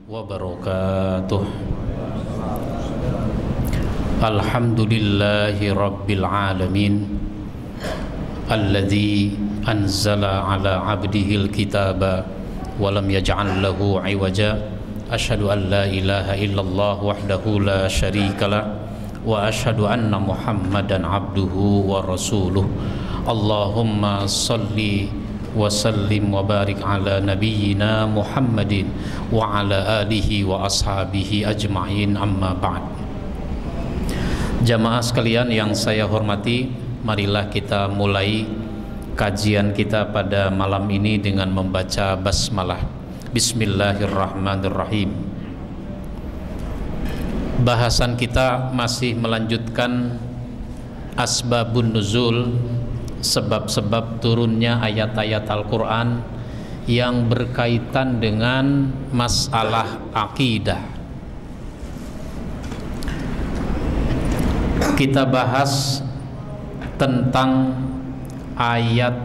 wabarakatuh. Alhamdulillahi rabbil alamin, alladzi anzala ala abdihil kitaba wa lam yaj'al lahu 'iwaja. Asyhadu an la ilaha illallah wahdahu la syarikalah wa asyhadu anna Muhammadan abduhu wa rasuluh. Allahumma salli wa sallim wa barik ala nabiyyina Muhammadin wa ala alihi wa ashabihi ajma'in, amma ba'd. Jamaah sekalian yang saya hormati, marilah kita mulai kajian kita pada malam ini dengan membaca basmalah. Bismillahirrahmanirrahim. Bahasan kita masih melanjutkan asbabun nuzul, sebab-sebab turunnya ayat-ayat Al-Quran yang berkaitan dengan masalah akidah. Kita bahas tentang ayat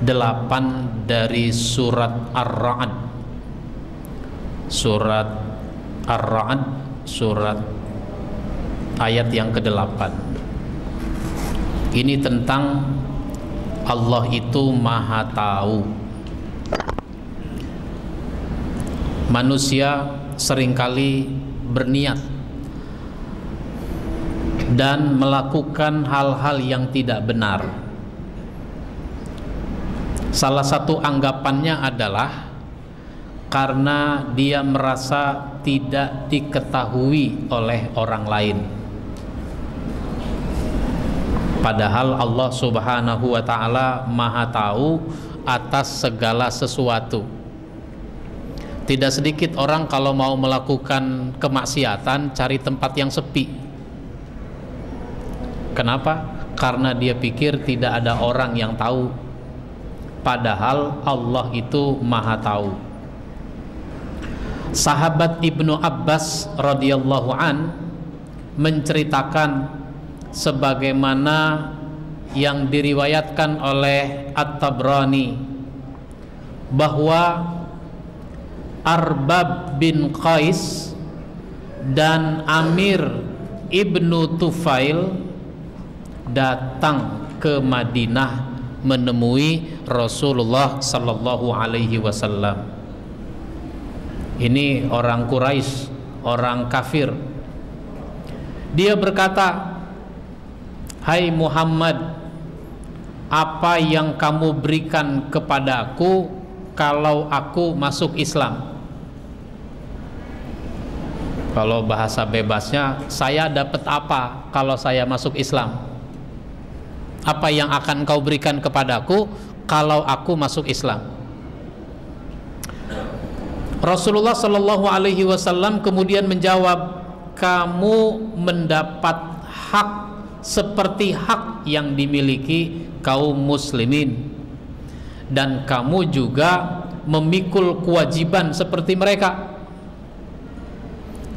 8 dari surat Ar-Ra'd. Surat Ar-Ra'd, surat ayat yang ke-8. Ini tentang Allah itu Maha Tahu. Manusia seringkali berniat dan melakukan hal-hal yang tidak benar. Salah satu anggapannya adalah karena dia merasa tidak diketahui oleh orang lain. Padahal Allah Subhanahu wa ta'ala Maha Tahu atas segala sesuatu. Tidak sedikit orang kalau mau melakukan kemaksiatan cari tempat yang sepi. Kenapa? Karena dia pikir tidak ada orang yang tahu. Padahal Allah itu Maha Tahu. Sahabat Ibnu Abbas radhiyallahu an menceritakan sebagaimana yang diriwayatkan oleh At-Tabrani bahwa Arbab bin Qais dan Amir Ibnu Tufail datang ke Madinah menemui Rasulullah sallallahu alaihi wasallam. Ini orang Quraisy, orang kafir. Dia berkata, "Hai Muhammad, apa yang kamu berikan kepadaku kalau aku masuk Islam?" Kalau bahasa bebasnya, saya dapat apa kalau saya masuk Islam? Apa yang akan kau berikan kepadaku kalau aku masuk Islam? Rasulullah Shallallahu Alaihi Wasallam kemudian menjawab, kamu mendapat hak seperti hak yang dimiliki kaum muslimin, dan kamu juga memikul kewajiban seperti mereka.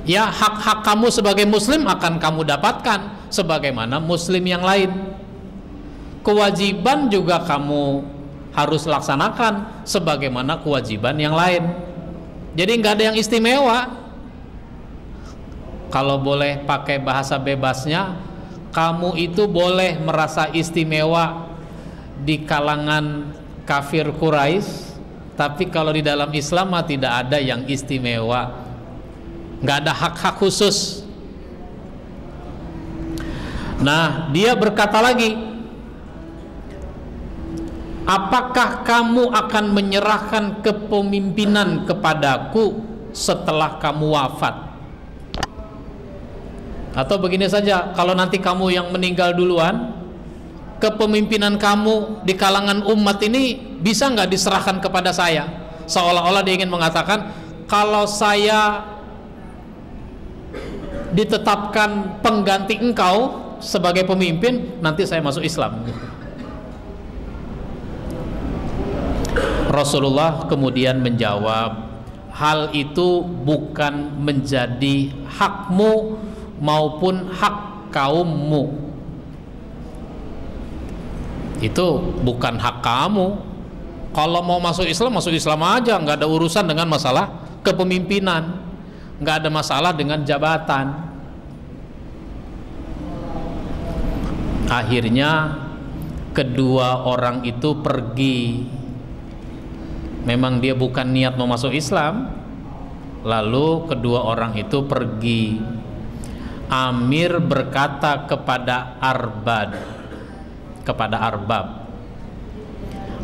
Ya, hak-hak kamu sebagai muslim akan kamu dapatkan sebagaimana muslim yang lain. Kewajiban juga kamu harus laksanakan sebagaimana kewajiban yang lain. Jadi nggak ada yang istimewa. Kalau boleh pakai bahasa bebasnya, kamu itu boleh merasa istimewa di kalangan kafir Quraisy, tapi kalau di dalam Islam mah tidak ada yang istimewa. Nggak ada hak-hak khusus. Nah, dia berkata lagi, apakah kamu akan menyerahkan kepemimpinan kepadaku setelah kamu wafat? Atau begini saja, kalau nanti kamu yang meninggal duluan, kepemimpinan kamu di kalangan umat ini bisa nggak diserahkan kepada saya? Seolah-olah dia ingin mengatakan, kalau saya ditetapkan pengganti engkau sebagai pemimpin, nanti saya masuk Islam. Rasulullah kemudian menjawab, hal itu bukan menjadi hakmu maupun hak kaummu. Itu bukan hak kamu. Kalau mau masuk Islam aja, nggak ada urusan dengan masalah kepemimpinan, nggak ada masalah dengan jabatan. Akhirnya kedua orang itu pergi. Memang dia bukan niat mau masuk Islam. Lalu kedua orang itu pergi. Amir berkata kepada Arbab,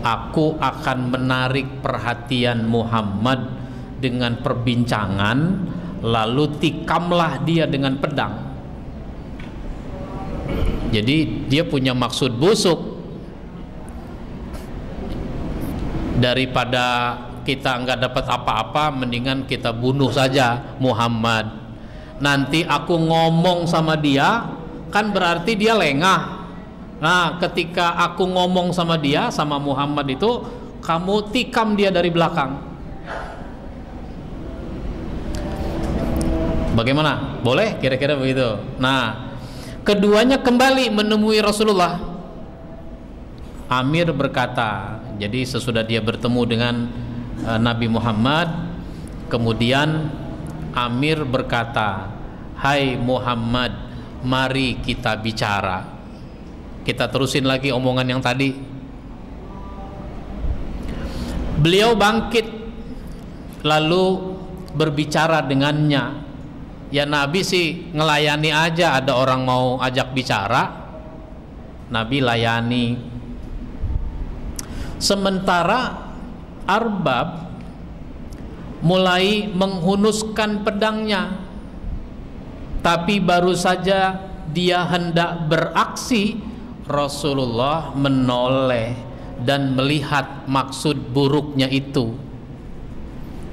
aku akan menarik perhatian Muhammad dengan perbincangan, lalu tikamlah dia dengan pedang. Jadi dia punya maksud busuk. Daripada kita nggak dapat apa-apa, mendingan kita bunuh saja Muhammad. Nanti aku ngomong sama dia, kan berarti dia lengah. Nah, ketika aku ngomong sama dia, sama Muhammad itu, kamu tikam dia dari belakang. Bagaimana? Boleh? Kira-kira begitu. Nah, keduanya kembali menemui Rasulullah. Amir berkata, jadi sesudah dia bertemu dengan Nabi Muhammad, kemudian Amir berkata, hai Muhammad, mari kita bicara. Kita terusin lagi omongan yang tadi. Beliau bangkit lalu berbicara dengannya. Ya Nabi sih ngelayani aja, ada orang mau ajak bicara, Nabi layani. Sementara Arbab mulai menghunuskan pedangnya, tapi baru saja dia hendak beraksi, Rasulullah menoleh dan melihat maksud buruknya itu.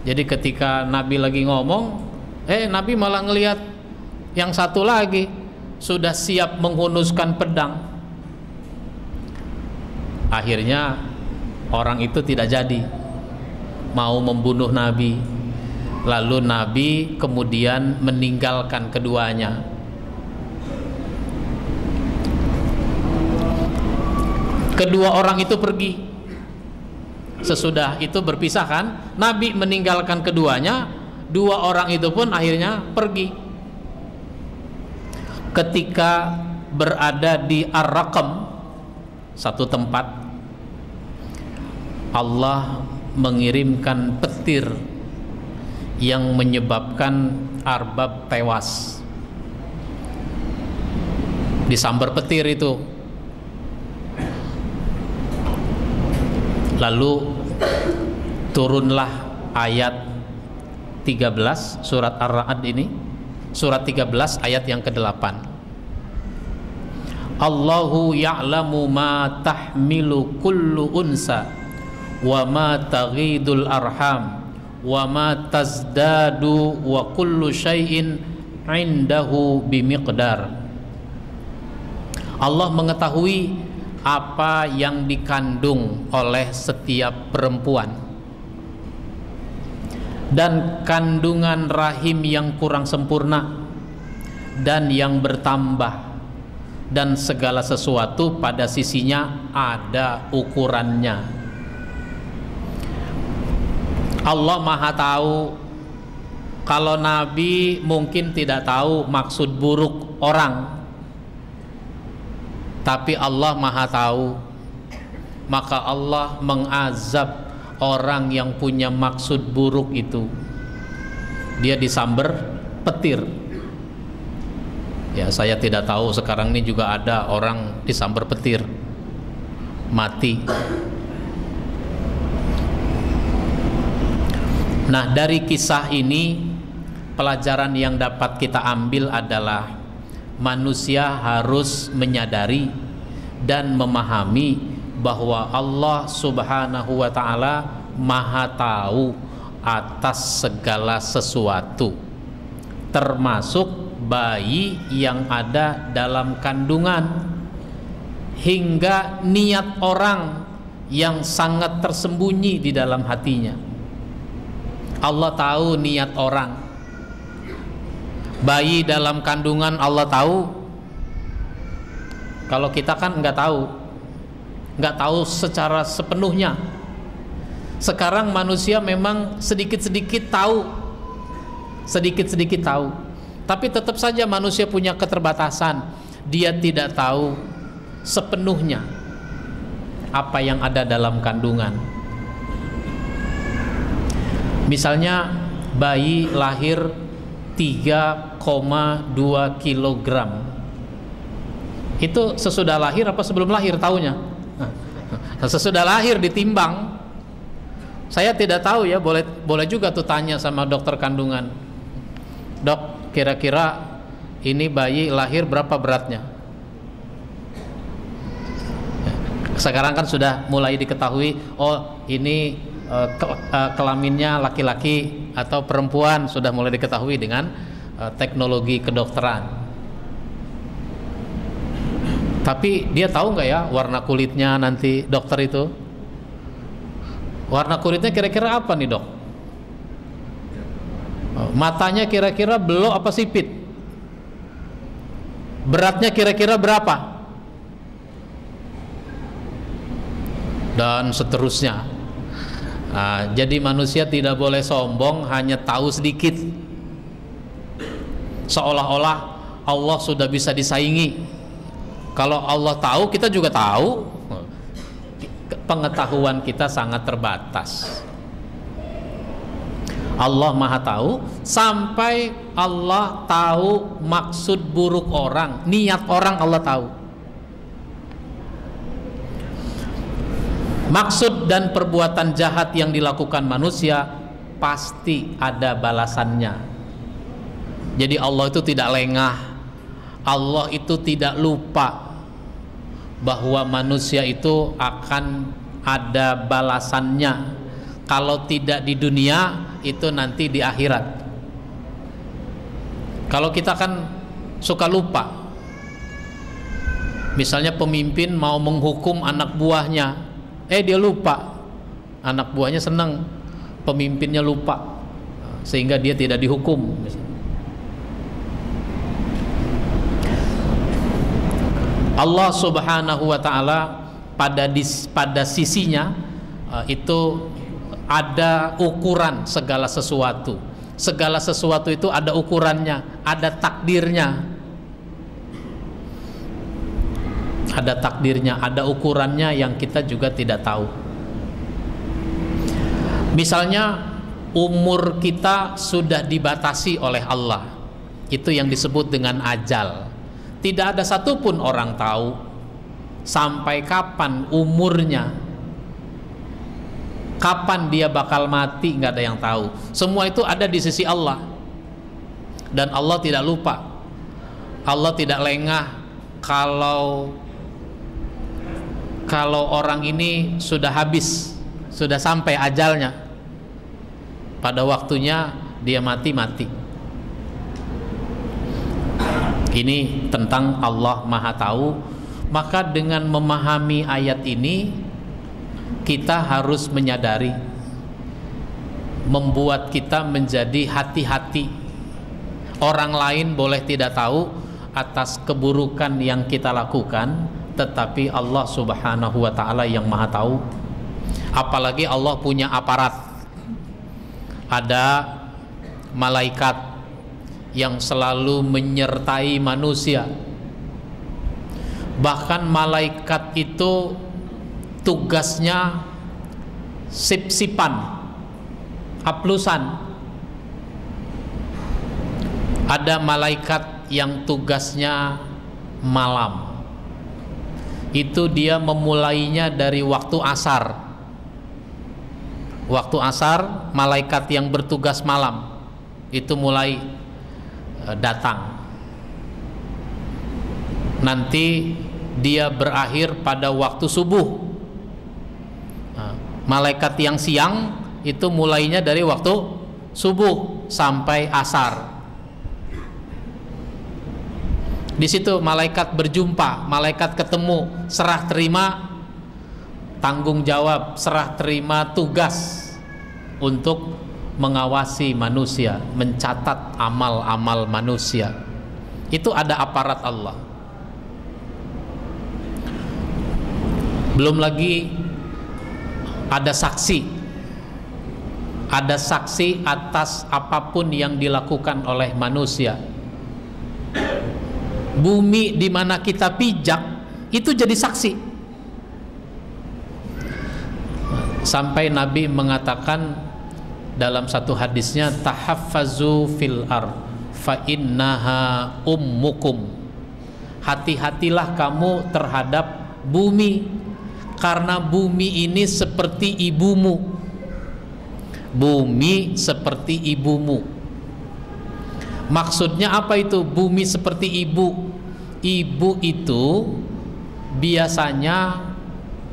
Jadi ketika Nabi lagi ngomong, Nabi malah ngelihat yang satu lagi sudah siap menghunuskan pedang. Akhirnya orang itu tidak jadi mau membunuh Nabi. Lalu Nabi kemudian meninggalkan keduanya. Kedua orang itu pergi. Sesudah itu berpisah kan, Nabi meninggalkan keduanya. Dua orang itu pun akhirnya pergi. Ketika berada di Ar-Raqam, satu tempat, Allah mengirimkan petir yang menyebabkan Arbab tewas. Disambar petir itu. Lalu turunlah ayat 13 surat Ar-Ra'd ini, surat 13 ayat yang ke-8. Allahu ya'lamu ma tahmilu kullu unsa wa ma taghidul arham wa ma tazdadu wa kullu syai'in indahu bimiqdar. Allah mengetahui apa yang dikandung oleh setiap perempuan, dan kandungan rahim yang kurang sempurna dan yang bertambah, dan segala sesuatu pada sisinya ada ukurannya. Allah Maha tahu. Kalau Nabi mungkin tidak tahu maksud buruk orang, tapi Allah Maha tahu. Maka Allah mengazab orang yang punya maksud buruk itu. Dia disambar petir. Ya, saya tidak tahu sekarang ini juga ada orang disambar petir mati. Nah, dari kisah ini pelajaran yang dapat kita ambil adalah manusia harus menyadari dan memahami bahwa Allah Subhanahu wa ta'ala Maha tahu atas segala sesuatu, termasuk bayi yang ada dalam kandungan, hingga niat orang yang sangat tersembunyi di dalam hatinya. Allah tahu niat orang. Bayi dalam kandungan Allah tahu. Kalau kita kan nggak tahu secara sepenuhnya. Sekarang manusia memang sedikit-sedikit tahu, tapi tetap saja manusia punya keterbatasan. Dia tidak tahu sepenuhnya apa yang ada dalam kandungan. Misalnya bayi lahir 3,2 kilogram. Itu sesudah lahir apa sebelum lahir taunya? Sesudah lahir ditimbang. Saya tidak tahu ya, boleh juga tuh tanya sama dokter kandungan. Dok, kira-kira ini bayi lahir berapa beratnya? Sekarang kan sudah mulai diketahui, oh ini kelaminnya laki-laki atau perempuan, sudah mulai diketahui dengan teknologi kedokteran. Tapi dia tahu nggak ya warna kulitnya nanti dokter itu? Warna kulitnya kira-kira apa nih dok? Matanya kira-kira belok apa sipit? Beratnya kira-kira berapa? Dan seterusnya. Nah, jadi manusia tidak boleh sombong hanya tahu sedikit, seolah-olah Allah sudah bisa disaingi. Kalau Allah tahu, kita juga tahu. Pengetahuan kita sangat terbatas. Allah Maha tahu, sampai Allah tahu maksud buruk orang, niat orang Allah tahu. Maksud dan perbuatan jahat yang dilakukan manusia pasti ada balasannya. Jadi Allah itu tidak lengah, Allah itu tidak lupa bahwa manusia itu akan ada balasannya. Kalau tidak di dunia, itu nanti di akhirat. Kalau kita kan suka lupa. Misalnya pemimpin mau menghukum anak buahnya, dia lupa. Anak buahnya senang, pemimpinnya lupa, sehingga dia tidak dihukum. Allah Subhanahu wa ta'ala pada sisinya itu ada ukuran segala sesuatu. Segala sesuatu itu ada ukurannya, ada takdirnya. Ada takdirnya, ada ukurannya yang kita juga tidak tahu. Misalnya umur kita sudah dibatasi oleh Allah. Itu yang disebut dengan ajal. Tidak ada satupun orang tahu sampai kapan umurnya, kapan dia bakal mati, nggak ada yang tahu. Semua itu ada di sisi Allah, dan Allah tidak lupa. Allah tidak lengah kalau orang ini sudah habis, sudah sampai ajalnya, pada waktunya dia mati. Ini tentang Allah Maha Tahu. Maka dengan memahami ayat ini, kita harus menyadari, membuat kita menjadi hati-hati. Orang lain boleh tidak tahu atas keburukan yang kita lakukan, tetapi Allah Subhanahu wa ta'ala yang Maha Tahu. Apalagi Allah punya aparat, ada malaikat yang selalu menyertai manusia. Bahkan malaikat itu tugasnya sip-sipan, haplusan. Ada malaikat yang tugasnya malam. Itu dia memulainya dari waktu asar. Waktu asar, malaikat yang bertugas malam itu mulai datang. Nanti dia berakhir pada waktu subuh. Malaikat yang siang itu mulainya dari waktu subuh sampai asar. Di situ malaikat berjumpa, malaikat ketemu, serah terima tanggung jawab, serah terima tugas untuk mengawasi manusia, mencatat amal-amal manusia. Itu ada aparat Allah. Belum lagi ada saksi. ada saksi atas apapun yang dilakukan oleh manusia. Bumi di mana kita pijak itu jadi saksi. Sampai Nabi mengatakan dalam satu hadisnya, tahaffazu fil ard fa innaha ummukum. Hati-hatilah kamu terhadap bumi, karena bumi ini seperti ibumu. Bumi seperti ibumu. Maksudnya apa itu bumi seperti ibu? Ibu itu biasanya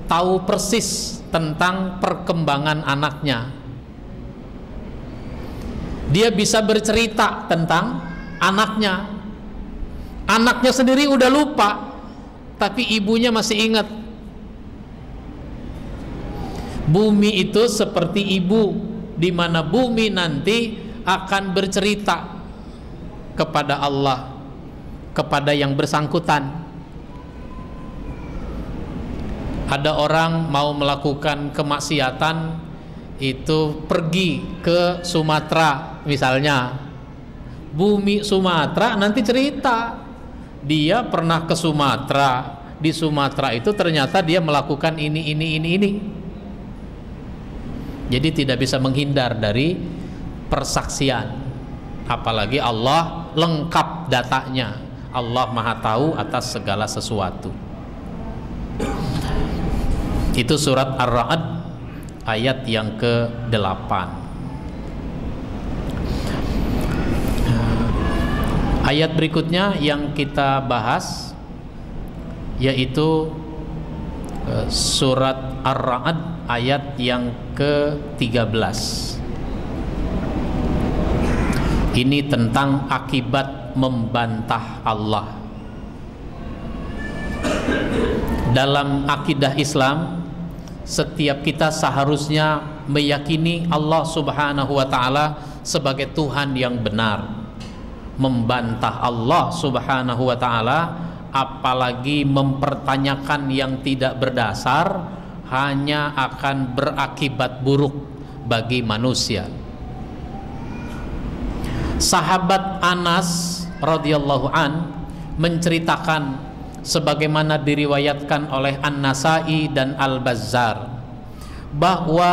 tahu persis tentang perkembangan anaknya. Dia bisa bercerita tentang anaknya. Anaknya sendiri udah lupa, tapi ibunya masih ingat. Bumi itu seperti ibu, di mana bumi nanti akan bercerita kepada Allah, kepada yang bersangkutan. Ada orang mau melakukan kemaksiatan, itu pergi ke Sumatera misalnya. Bumi Sumatera nanti cerita, dia pernah ke Sumatera. Di Sumatera itu ternyata dia melakukan ini. Jadi tidak bisa menghindar dari persaksian. Apalagi Allah lengkap datanya. Allah Maha Tahu atas segala sesuatu. Itu surat Ar-Ra'd ayat yang ke-8. Ayat berikutnya yang kita bahas yaitu surat Ar-Ra'd ayat yang ke-13. Ini tentang akibat membantah Allah. Dalam akidah Islam, setiap kita seharusnya meyakini Allah Subhanahu wa ta'ala sebagai Tuhan yang benar. Membantah Allah Subhanahu wa ta'ala, apalagi mempertanyakan yang tidak berdasar, hanya akan berakibat buruk bagi manusia. Sahabat Anas radhiyallahu an menceritakan sebagaimana diriwayatkan oleh An-Nasai dan Al-Bazzar bahwa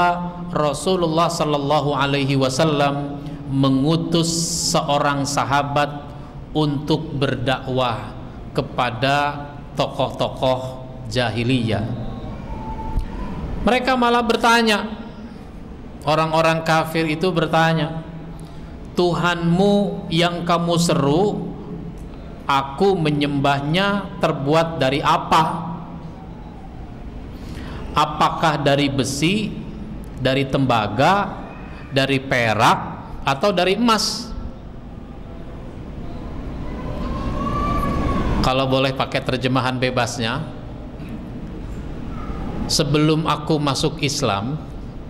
Rasulullah sallallahu alaihi wasallam mengutus seorang sahabat untuk berdakwah kepada tokoh-tokoh jahiliyah. Mereka malah bertanya, orang-orang kafir itu bertanya, Tuhanmu yang kamu seru, aku menyembahnya terbuat dari apa? Apakah dari besi, dari tembaga, dari perak, atau dari emas? Kalau boleh pakai terjemahan bebasnya, sebelum aku masuk Islam,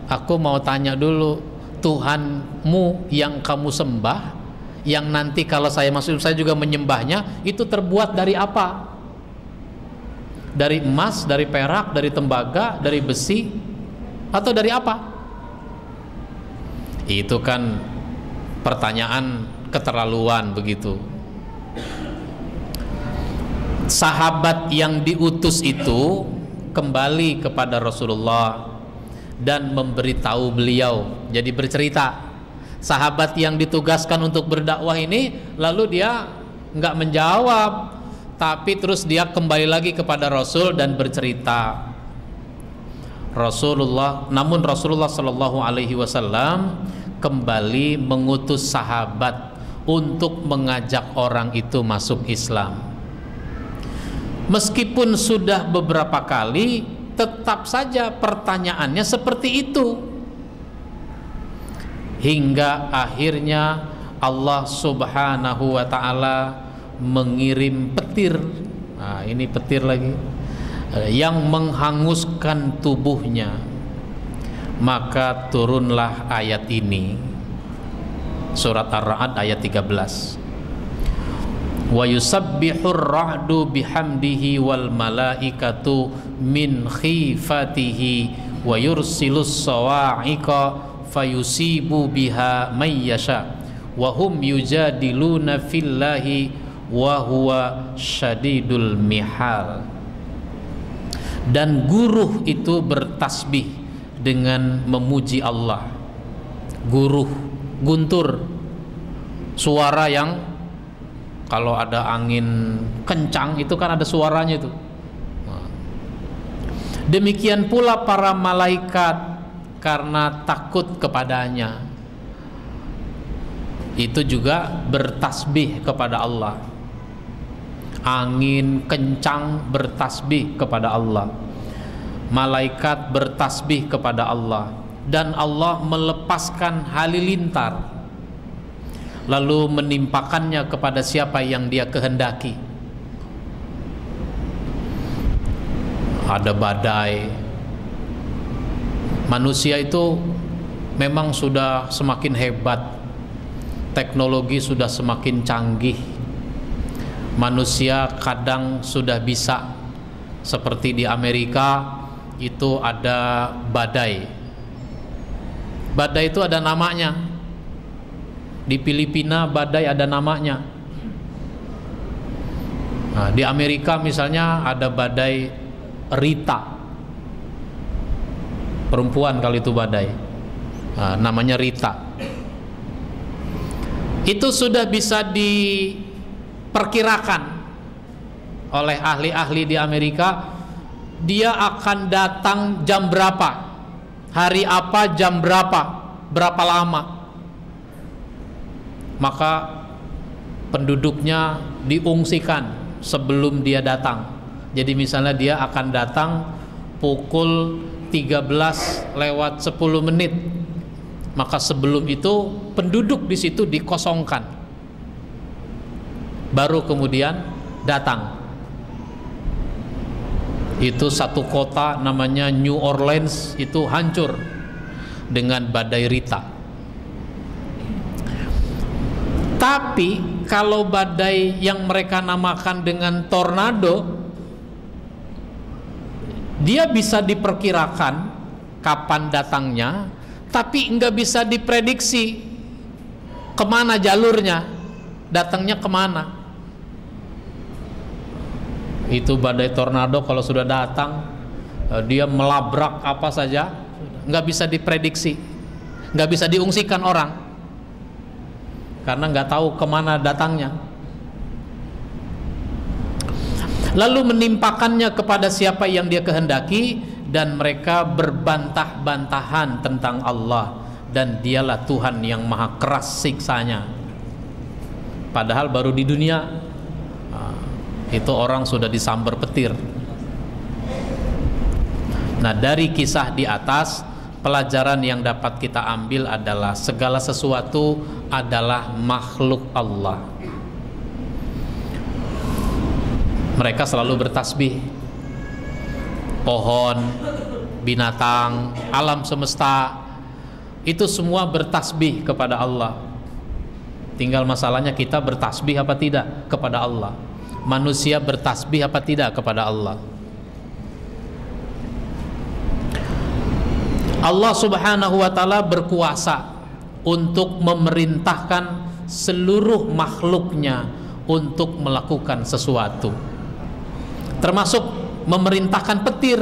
aku mau tanya dulu, Tuhanmu yang kamu sembah, yang nanti kalau saya masuk saya juga menyembahnya, itu terbuat dari apa? Dari emas, dari perak, dari tembaga, dari besi, atau dari apa? Itu kan pertanyaan keterlaluan begitu. Sahabat yang diutus itu kembali kepada Rasulullah dan memberitahu beliau. Jadi bercerita, sahabat yang ditugaskan untuk berdakwah ini, lalu dia nggak menjawab, tapi terus dia kembali lagi kepada Rasul dan bercerita. Namun Rasulullah Shallallahu Alaihi Wasallam kembali mengutus sahabat untuk mengajak orang itu masuk Islam. Meskipun sudah beberapa kali, tetap saja pertanyaannya seperti itu. Hingga akhirnya Allah Subhanahu wa ta'ala mengirim petir. Nah, ini petir lagi, yang menghanguskan tubuhnya. Maka turunlah ayat ini, surat Ar-Ra'd ayat 13. Wa yusabbihur ra'du bihamdihi wal malaikatu min khifatihi wa yursilus sawa'iqa fayusibu biha may yasha wa hum yujadiluna fillahi wa huwa syadidul mihal. Dan guruh itu bertasbih dengan memuji Allah. Guruh, guntur, suara yang kalau ada angin kencang itu kan ada suaranya itu. Demikian pula para malaikat karena takut kepadanya itu juga bertasbih kepada Allah. Angin kencang bertasbih kepada Allah, malaikat bertasbih kepada Allah, dan Allah melepaskan halilintar lalu menimpakannya kepada siapa yang Dia kehendaki. Ada badai. Manusia itu memang sudah semakin hebat, teknologi sudah semakin canggih. Manusia kadang sudah bisa, seperti di Amerika itu ada badai. Badai itu ada namanya. Di Filipina badai ada namanya. Nah, di Amerika misalnya ada badai Rita, perempuan kali itu badai. Nah, namanya Rita. Itu sudah bisa diperkirakan oleh ahli-ahli di Amerika, dia akan datang jam berapa, hari apa, jam berapa, berapa lama. Maka penduduknya diungsikan sebelum dia datang. Jadi misalnya dia akan datang pukul 13:10, maka sebelum itu penduduk di situ dikosongkan, baru kemudian datang. Itu satu kota namanya New Orleans itu hancur dengan badai Rita. Tapi kalau badai yang mereka namakan dengan tornado, dia bisa diperkirakan kapan datangnya, tapi nggak bisa diprediksi kemana jalurnya, datangnya kemana. Itu badai tornado kalau sudah datang, dia melabrak apa saja, nggak bisa diprediksi, nggak bisa diungsikan orang, karena nggak tahu kemana datangnya. Lalu menimpakannya kepada siapa yang Dia kehendaki, dan mereka berbantah-bantahan tentang Allah, dan Dialah Tuhan yang maha keras siksanya. Padahal baru di dunia itu orang sudah disambar petir. Nah, dari kisah di atas, pelajaran yang dapat kita ambil adalah segala sesuatu adalah makhluk Allah. Mereka selalu bertasbih. Pohon, binatang, alam semesta, itu semua bertasbih kepada Allah. Tinggal masalahnya kita bertasbih apa tidak kepada Allah. Manusia bertasbih apa tidak kepada Allah. Allah Subhanahu wa ta'ala berkuasa untuk memerintahkan seluruh makhluknya untuk melakukan sesuatu, termasuk memerintahkan petir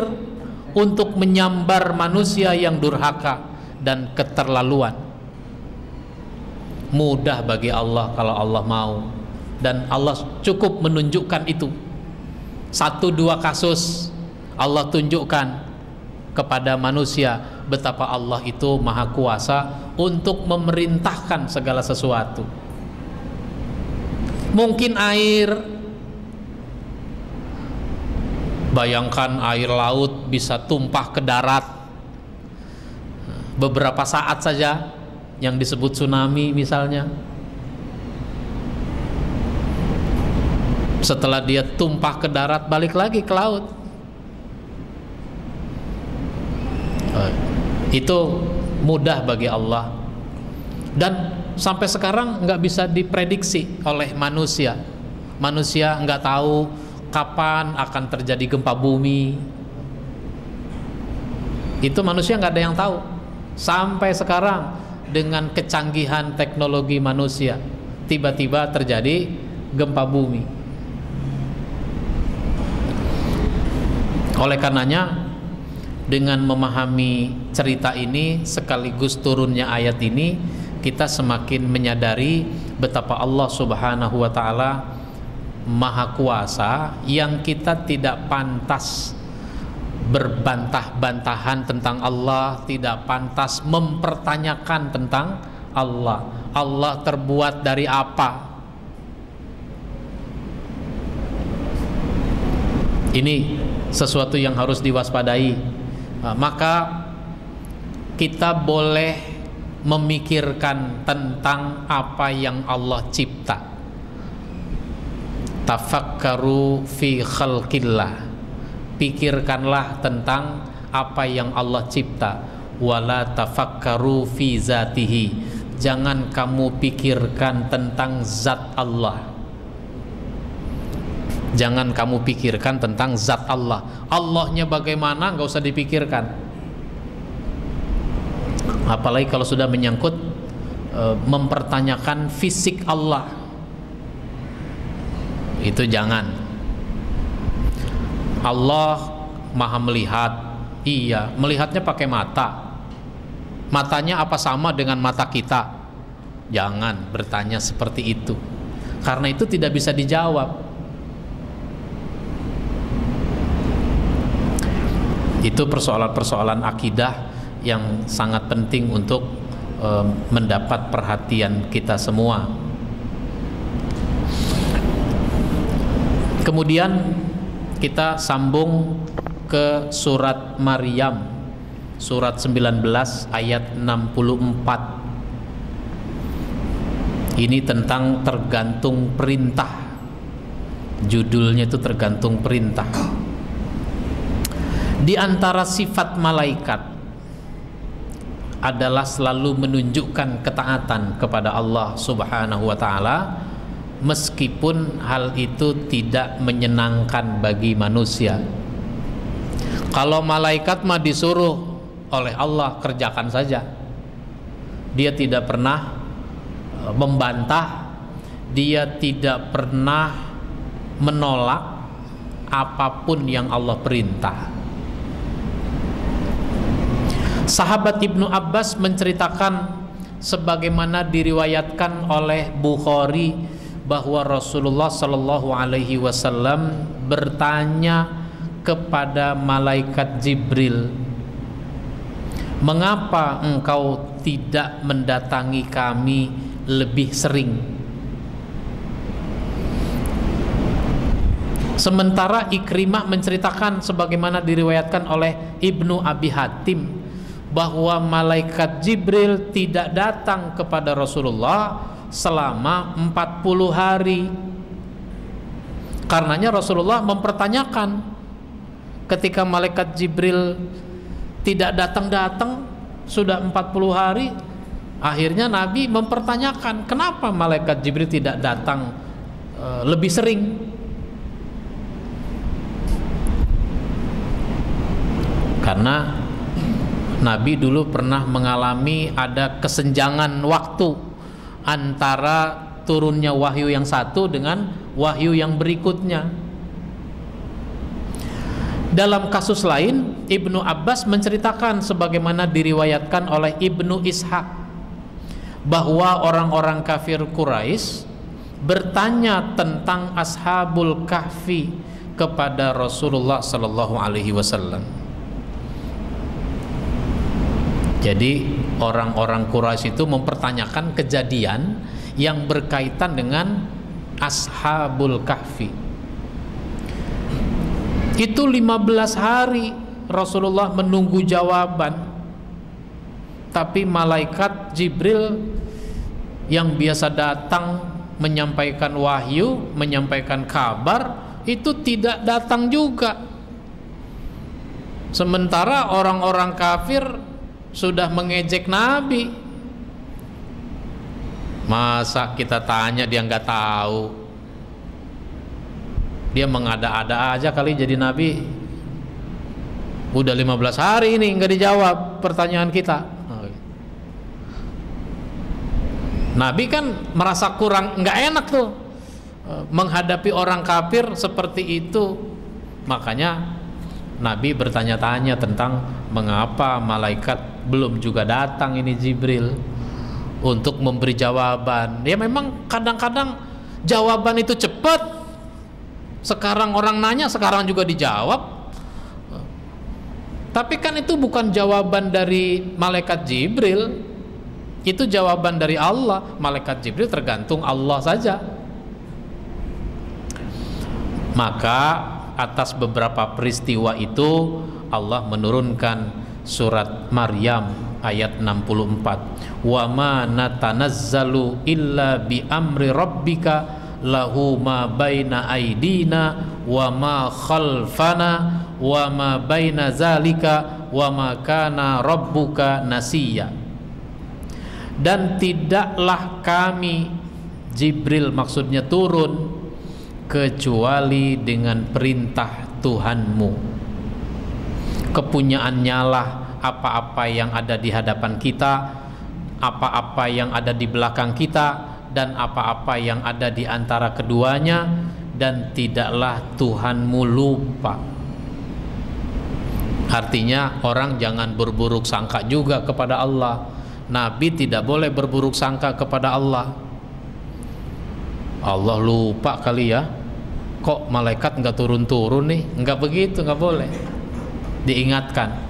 untuk menyambar manusia yang durhaka dan keterlaluan. Mudah bagi Allah kalau Allah mau, dan Allah cukup menunjukkan itu. 1-2 kasus Allah tunjukkan kepada manusia betapa Allah itu maha kuasa untuk memerintahkan segala sesuatu. Mungkin air, bayangkan air laut bisa tumpah ke darat beberapa saat saja, yang disebut tsunami misalnya. Setelah dia tumpah ke darat, balik lagi ke laut. Itu mudah bagi Allah, dan sampai sekarang nggak bisa diprediksi oleh manusia. Manusia nggak tahu kapan akan terjadi gempa bumi. Itu manusia nggak ada yang tahu. Sampai sekarang dengan kecanggihan teknologi manusia, tiba-tiba terjadi gempa bumi. Oleh karenanya, dengan memahami cerita ini sekaligus turunnya ayat ini, kita semakin menyadari betapa Allah Subhanahu wa taala Maha Kuasa, yang kita tidak pantas berbantah-bantahan tentang Allah, tidak pantas mempertanyakan tentang Allah. Allah terbuat dari apa? Ini sesuatu yang harus diwaspadai. Maka kita boleh memikirkan tentang apa yang Allah cipta. Tafakkaru fi khalqillah. Pikirkanlah tentang apa yang Allah cipta. Wala tafakkaru fi zatihi. Jangan kamu pikirkan tentang zat Allah. Jangan kamu pikirkan tentang zat Allah. Allahnya bagaimana, nggak usah dipikirkan. Apalagi kalau sudah menyangkut mempertanyakan fisik Allah, itu jangan. Allah maha melihat, iya, melihatnya pakai mata. Matanya apa sama dengan mata kita? Jangan bertanya seperti itu, karena itu tidak bisa dijawab. Itu persoalan-persoalan akidah yang sangat penting untuk mendapat perhatian kita semua. Kemudian kita sambung ke surat Maryam, surat 19 ayat 64. Ini tentang tergantung perintah. Judulnya itu tergantung perintah. Di antara sifat malaikat adalah selalu menunjukkan ketaatan kepada Allah Subhanahu wa taala, meskipun hal itu tidak menyenangkan bagi manusia. Kalau malaikat mah disuruh oleh Allah, kerjakan saja. Dia tidak pernah membantah, dia tidak pernah menolak apapun yang Allah perintah. Sahabat Ibnu Abbas menceritakan sebagaimana diriwayatkan oleh Bukhari bahwa Rasulullah Shallallahu Alaihi Wasallam bertanya kepada malaikat Jibril, "Mengapa engkau tidak mendatangi kami lebih sering?" Sementara Ikrimah menceritakan sebagaimana diriwayatkan oleh Ibnu Abi Hatim bahwa malaikat Jibril tidak datang kepada Rasulullah selama 40 hari. Karenanya Rasulullah mempertanyakan, ketika malaikat Jibril tidak datang-datang sudah 40 hari, akhirnya Nabi mempertanyakan, kenapa malaikat Jibril tidak datang lebih sering? Karena Nabi dulu pernah mengalami ada kesenjangan waktu antara turunnya wahyu yang satu dengan wahyu yang berikutnya. Dalam kasus lain, Ibnu Abbas menceritakan sebagaimana diriwayatkan oleh Ibnu Ishaq bahwa orang-orang kafir Quraisy bertanya tentang Ashabul Kahfi kepada Rasulullah Sallallahu Alaihi Wasallam. Jadi orang-orang Quraisy itu mempertanyakan kejadian yang berkaitan dengan Ashabul Kahfi. Itu 15 hari Rasulullah menunggu jawaban, tapi malaikat Jibril yang biasa datang menyampaikan wahyu, menyampaikan kabar, itu tidak datang juga. Sementara orang-orang kafir sudah mengejek Nabi. Masa kita tanya dia nggak tahu? Dia mengada-ada aja kali jadi Nabi. Udah 15 hari ini nggak dijawab pertanyaan kita. Nabi kan merasa kurang, nggak enak tuh menghadapi orang kafir seperti itu. Makanya Nabi bertanya-tanya tentang mengapa malaikat belum juga datang ini Jibril untuk memberi jawaban. Ya memang kadang-kadang jawaban itu cepat. Sekarang orang nanya, sekarang juga dijawab. Tapi kan itu bukan jawaban dari malaikat Jibril, itu jawaban dari Allah. Malaikat Jibril tergantung Allah saja. Maka atas beberapa peristiwa itu Allah menurunkan surat Maryam ayat 64. Wa ma natanazzalu illa bi amri rabbika lahu ma baina aidina wa ma khalfana wa ma baina zalika wa ma kana rabbuka nasiya. Dan tidaklah kami, Jibril maksudnya, turun kecuali dengan perintah Tuhanmu. Kepunyaannya lah apa-apa yang ada di hadapan kita, apa-apa yang ada di belakang kita, dan apa-apa yang ada di antara keduanya, dan tidaklah Tuhanmu lupa. Artinya orang jangan berburuk sangka juga kepada Allah. Nabi tidak boleh berburuk sangka kepada Allah. Allah lupa kali ya, kok malaikat nggak turun-turun nih? Nggak begitu, nggak boleh. Diingatkan.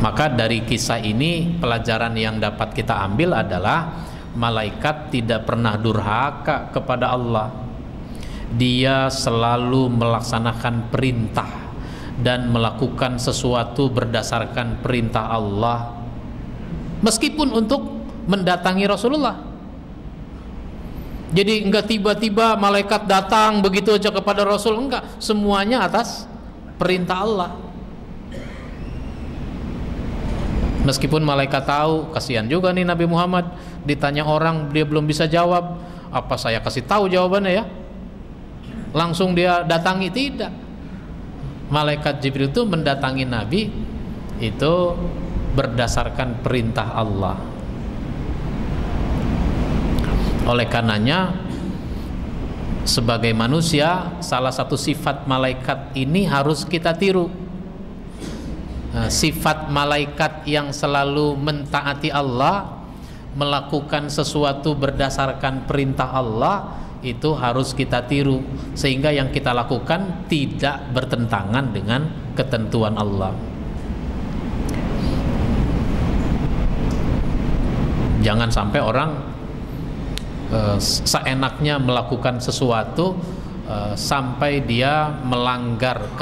Maka dari kisah ini pelajaran yang dapat kita ambil adalah malaikat tidak pernah durhaka kepada Allah. Dia selalu melaksanakan perintah dan melakukan sesuatu berdasarkan perintah Allah, meskipun untuk mendatangi Rasulullah. Jadi enggak tiba-tiba malaikat datang begitu aja kepada Rasul, enggak, semuanya atas perintah Allah. Meskipun malaikat tahu, kasihan juga nih Nabi Muhammad, ditanya orang dia belum bisa jawab, apa saya kasih tahu jawabannya ya? Langsung dia datangi? Tidak. Malaikat Jibril itu mendatangi Nabi itu berdasarkan perintah Allah. Oleh karenanya sebagai manusia, salah satu sifat malaikat ini harus kita tiru. Sifat malaikat yang selalu mentaati Allah, melakukan sesuatu berdasarkan perintah Allah, itu harus kita tiru, sehingga yang kita lakukan tidak bertentangan dengan ketentuan Allah. Jangan sampai orang seenaknya melakukan sesuatu sampai dia melanggar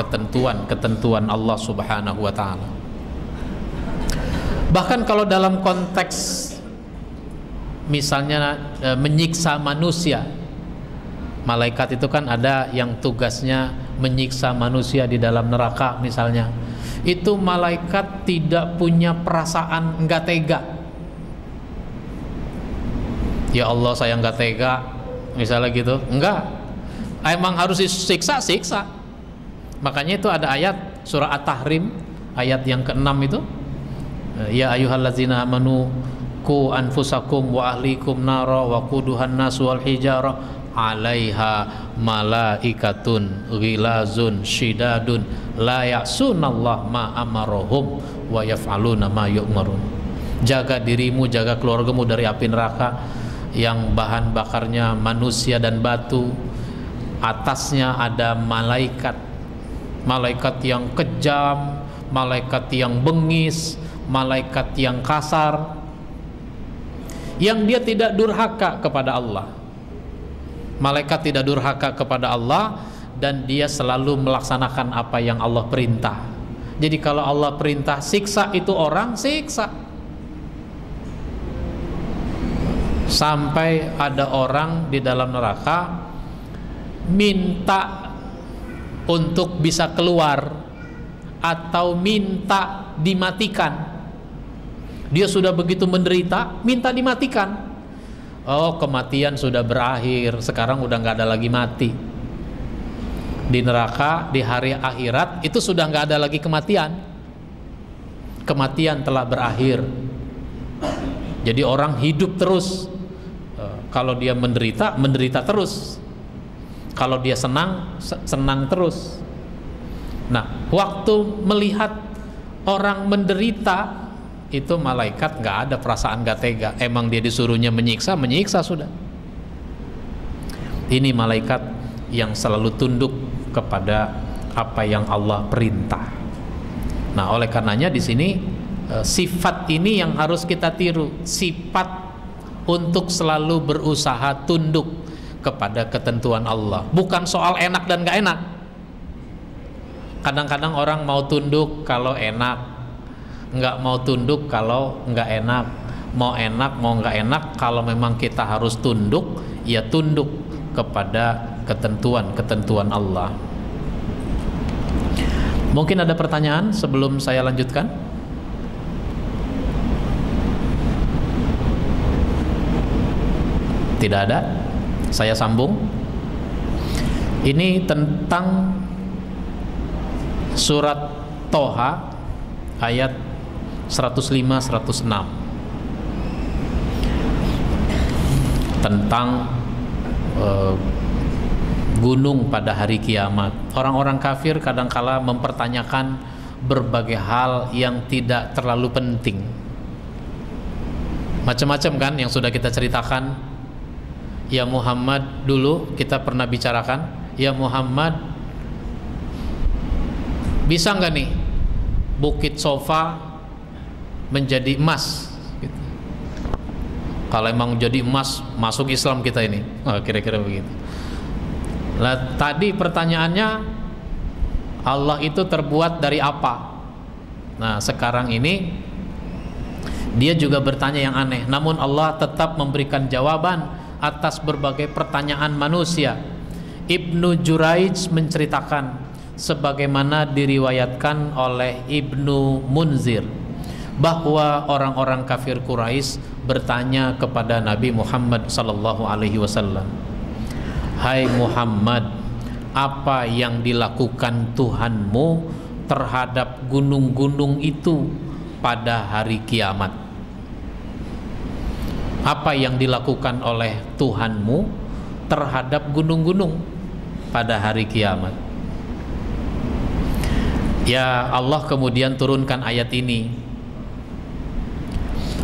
ketentuan Allah Subhanahu wa ta'ala. Bahkan kalau dalam konteks misalnya menyiksa manusia, malaikat itu kan ada yang tugasnya menyiksa manusia di dalam neraka misalnya. Itu malaikat tidak punya perasaan enggak tega. Ya Allah, saya enggak tega misalnya gitu, enggak. Emang harus disiksa, siksa. Makanya itu ada ayat surah At-Tahrim ayat yang ke-6 itu, ya ayyuhallazina amanu qu anfusakum wa ahlikum nara wa quduhan nas wal hijarah 'alaiha malaikatun ghilazun syidadun la ya'sunallah ma amarahum wa yaf'aluna ma yu'marun. Jaga dirimu, jaga keluargamu dari api neraka yang bahan bakarnya manusia dan batu. Atasnya ada malaikat, malaikat yang kejam, malaikat yang bengis, malaikat yang kasar, yang dia tidak durhaka kepada Allah. Malaikat tidak durhaka kepada Allah dan dia selalu melaksanakan apa yang Allah perintah. Jadi kalau Allah perintah siksa itu orang, siksa. Sampai ada orang di dalam neraka minta untuk bisa keluar atau minta dimatikan. Dia sudah begitu menderita, minta dimatikan. Oh, kematian sudah berakhir, sekarang udah nggak ada lagi mati. Di neraka, di hari akhirat itu sudah nggak ada lagi kematian. Kematian telah berakhir. Jadi orang hidup terus. Kalau dia menderita, menderita terus. Kalau dia senang, senang terus. Nah, waktu melihat orang menderita, itu malaikat nggak ada perasaan nggak tega. Emang dia disuruhnya menyiksa, menyiksa sudah. Ini malaikat yang selalu tunduk kepada apa yang Allah perintah. Nah, oleh karenanya di sini sifat ini yang harus kita tiru, sifat untuk selalu berusaha tunduk kepada ketentuan Allah. Bukan soal enak dan gak enak. Kadang-kadang orang mau tunduk kalau enak, nggak mau tunduk kalau nggak enak. Mau enak, mau nggak enak, kalau memang kita harus tunduk, ya tunduk kepada ketentuan Allah. Mungkin ada pertanyaan sebelum saya lanjutkan? Tidak ada? Saya sambung. Ini tentang surat Toha ayat 105-106 tentang gunung pada hari kiamat. Orang-orang kafir kadangkala mempertanyakan berbagai hal yang tidak terlalu penting. Macam-macam kan yang sudah kita ceritakan. Ya Muhammad, dulu kita pernah bicarakan, ya Muhammad, bisa nggak nih Bukit Sofa menjadi emas gitu. Kalau emang jadi emas, masuk Islam kita ini. Kira-kira begitu. Lah tadi pertanyaannya, Allah itu terbuat dari apa? Nah sekarang ini dia juga bertanya yang aneh, namun Allah tetap memberikan jawaban atas berbagai pertanyaan manusia. Ibnu Juraij menceritakan sebagaimana diriwayatkan oleh Ibnu Munzir bahwa orang-orang kafir Quraisy bertanya kepada Nabi Muhammad sallallahu alaihi wasallam, "Hai Muhammad, apa yang dilakukan Tuhanmu terhadap gunung-gunung itu pada hari kiamat?" Apa yang dilakukan oleh Tuhanmu terhadap gunung-gunung pada hari kiamat? Ya Allah kemudian turunkan ayat ini,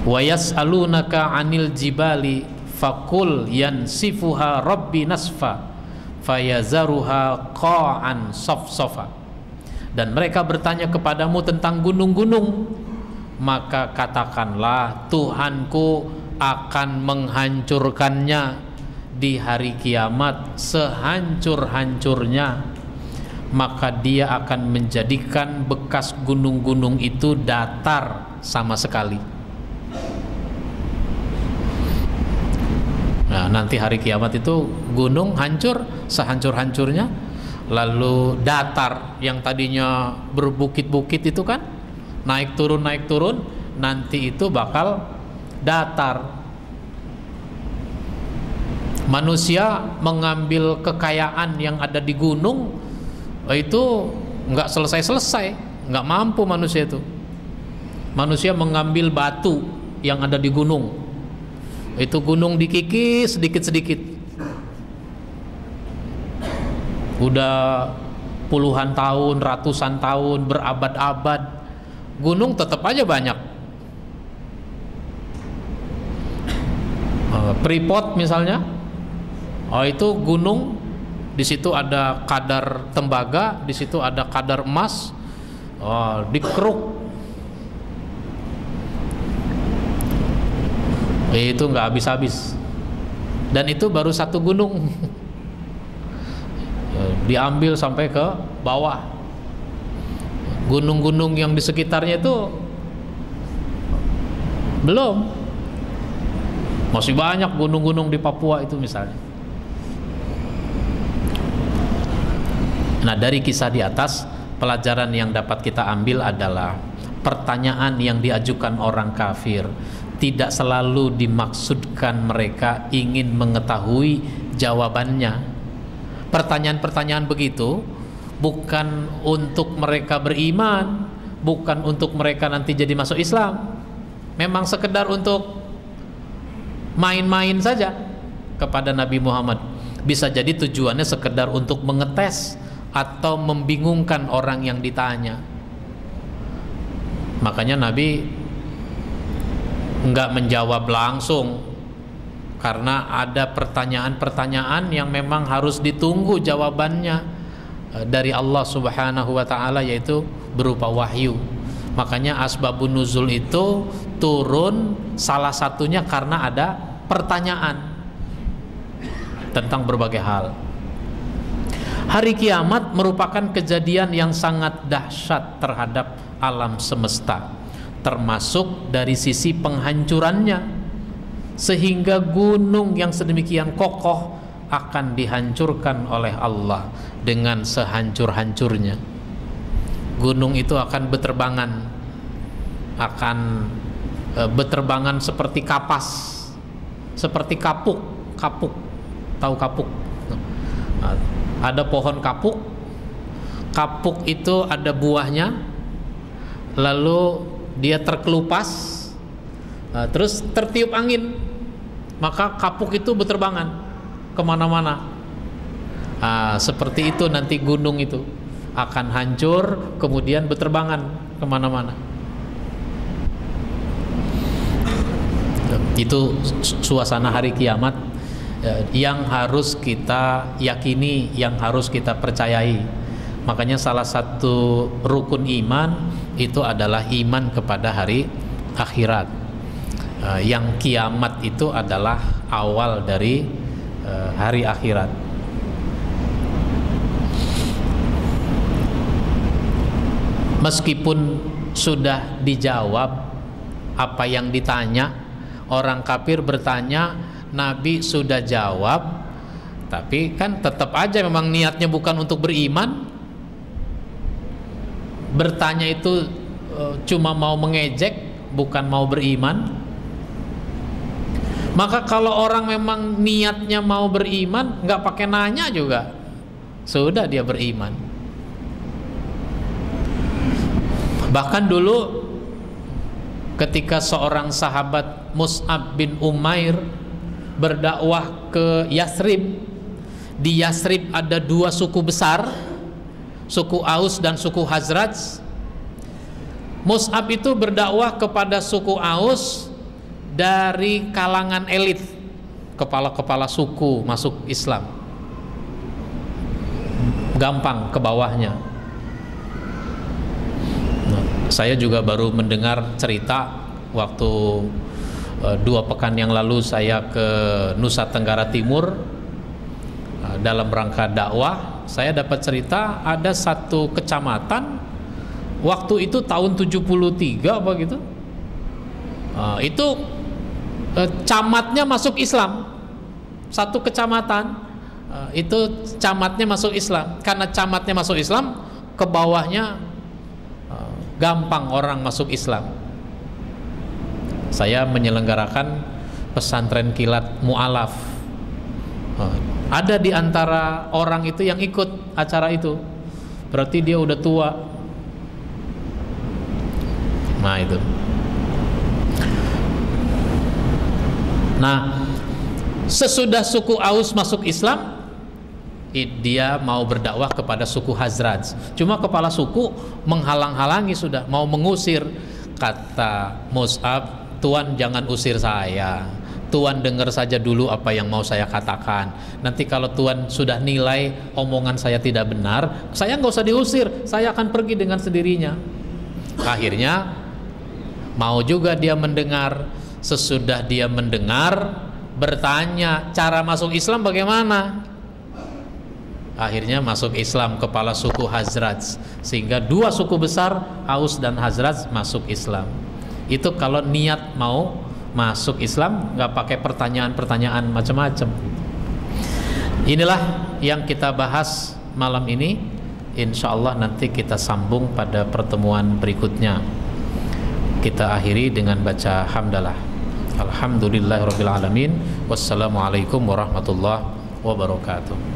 wa yas'alunaka 'anil jibali faqul yansifuha rabbi nasfa fayazaruha qa'an safsafa. Dan mereka bertanya kepadamu tentang gunung-gunung, maka katakanlah Tuhanku akan menghancurkannya di hari kiamat sehancur-hancurnya, maka dia akan menjadikan bekas gunung-gunung itu datar sama sekali. Nah, nanti hari kiamat itu gunung hancur sehancur-hancurnya, lalu datar yang tadinya berbukit-bukit itu kan naik turun, nanti itu bakal datar. Manusia mengambil kekayaan yang ada di gunung itu nggak selesai-selesai, nggak mampu manusia itu. Manusia mengambil batu yang ada di gunung, itu gunung dikikis sedikit-sedikit, udah puluhan tahun, ratusan tahun, berabad-abad, gunung tetap aja banyak. Freeport misalnya, itu gunung, di situ ada kadar tembaga, di situ ada kadar emas, dikeruk, itu nggak habis-habis. Dan itu baru satu gunung, diambil sampai ke bawah. Gunung-gunung yang di sekitarnya itu belum. Masih banyak gunung-gunung di Papua itu misalnya. Nah, dari kisah di atas, pelajaran yang dapat kita ambil adalah pertanyaan yang diajukan orang kafir tidak selalu dimaksudkan mereka ingin mengetahui jawabannya. Pertanyaan-pertanyaan begitu bukan untuk mereka beriman, bukan untuk mereka nanti jadi masuk Islam. Memang sekedar untuk main-main saja kepada Nabi Muhammad. Bisa jadi tujuannya sekedar untuk mengetes atau membingungkan orang yang ditanya. Makanya Nabi nggak menjawab langsung, karena ada pertanyaan-pertanyaan yang memang harus ditunggu jawabannya dari Allah Subhanahu wa ta'ala, yaitu berupa wahyu. Makanya asbabun nuzul itu turun salah satunya karena ada pertanyaan tentang berbagai hal. Hari kiamat merupakan kejadian yang sangat dahsyat terhadap alam semesta, termasuk dari sisi penghancurannya, sehingga gunung yang sedemikian kokoh akan dihancurkan oleh Allah dengan sehancur-hancurnya. Gunung itu akan beterbangan seperti kapas, seperti kapuk. Tahu kapuk? Ada pohon kapuk. Kapuk itu ada buahnya, lalu dia terkelupas, terus tertiup angin, maka kapuk itu beterbangan kemana-mana. Seperti itu nanti gunung itu akan hancur, kemudian beterbangan kemana-mana. Itu suasana hari kiamat yang harus kita yakini, yang harus kita percayai. Makanya salah satu rukun iman itu adalah iman kepada hari akhirat. Yang kiamat itu adalah awal dari hari akhirat. Meskipun sudah dijawab apa yang ditanya, orang kafir bertanya, Nabi sudah jawab, tapi kan tetap aja memang niatnya bukan untuk beriman. Bertanya itu cuma mau mengejek, bukan mau beriman. Maka kalau orang memang niatnya mau beriman, nggak pakai nanya juga, sudah dia beriman. Bahkan dulu ketika seorang sahabat Mus'ab bin Umair berdakwah ke Yasrib, di Yasrib ada dua suku besar, suku Aus dan suku Khazraj. Mus'ab itu berdakwah kepada suku Aus dari kalangan elit, kepala-kepala suku masuk Islam, gampang ke bawahnya. Saya juga baru mendengar cerita waktu 2 pekan yang lalu saya ke Nusa Tenggara Timur dalam rangka dakwah. Saya dapat cerita ada satu kecamatan waktu itu tahun 73 apa gitu, itu camatnya masuk Islam. Satu kecamatan itu camatnya masuk Islam. Karena camatnya masuk Islam, ke bawahnya gampang orang masuk Islam. Saya menyelenggarakan pesantren kilat mu'alaf. Ada di antara orang itu yang ikut acara itu, berarti dia udah tua. Nah itu. Nah, sesudah suku Aus masuk Islam, dia mau berdakwah kepada suku Khazraj. Cuma kepala suku menghalang-halangi, sudah mau mengusir. Kata Mus'ab, Tuan jangan usir saya, Tuan dengar saja dulu apa yang mau saya katakan. Nanti kalau Tuan sudah nilai omongan saya tidak benar, saya nggak usah diusir, saya akan pergi dengan sendirinya. Akhirnya mau juga dia mendengar. Sesudah dia mendengar, bertanya cara masuk Islam bagaimana. Akhirnya masuk Islam kepala suku Khazraj, sehingga 2 suku besar Aus dan Khazraj masuk Islam. Itu kalau niat mau masuk Islam, nggak pakai pertanyaan-pertanyaan macam-macam. Inilah yang kita bahas malam ini. Insya Allah nanti kita sambung pada pertemuan berikutnya. Kita akhiri dengan baca hamdalah. Alhamdulillahirabbil alamin. Wassalamualaikum warahmatullahi wabarakatuh.